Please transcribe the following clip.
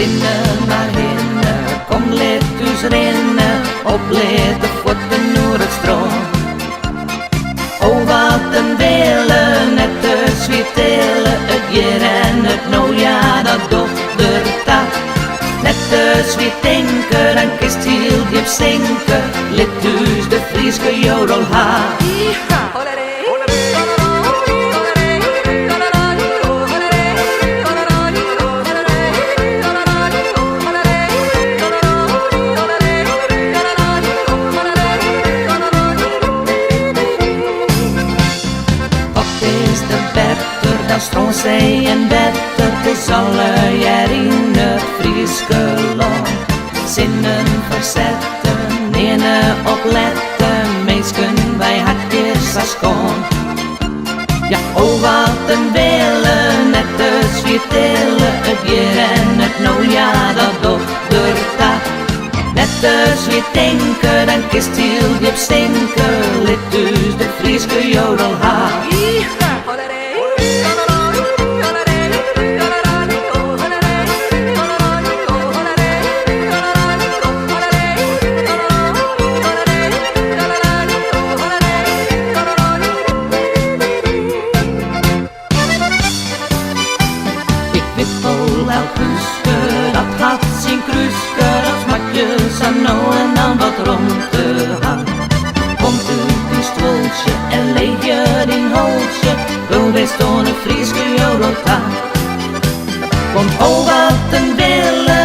Zinnen maar hinnen, kom let dus rennen, opletten voeten door het stroom. Oh wat een delen, net te zwietelen, het hier en het nou, ja dat dochter taat. Net te zwiet denken, dan kist heel diep zinken, let dus de Frieske jodel haar. Dan stroomt zij en beter, het is alle jaar in het Frieske land. Zinnen verzetten, nenen opletten, meesken wij hartjes als kon. Ja, oh wat een willen, net te zwietelen, het hier en het nou, ja dat dochter taat. Net te zwiet denken, dan kist heel diep zinken, lit dus de Frieske jodel haar. Dat had zijn kruiske, dat matjes aan nou en dan wat rond te gaan. Komt uit die stoeltje en leeg je die holtje, wil best door een Frieske jodel gaan. Want oh wat een willen,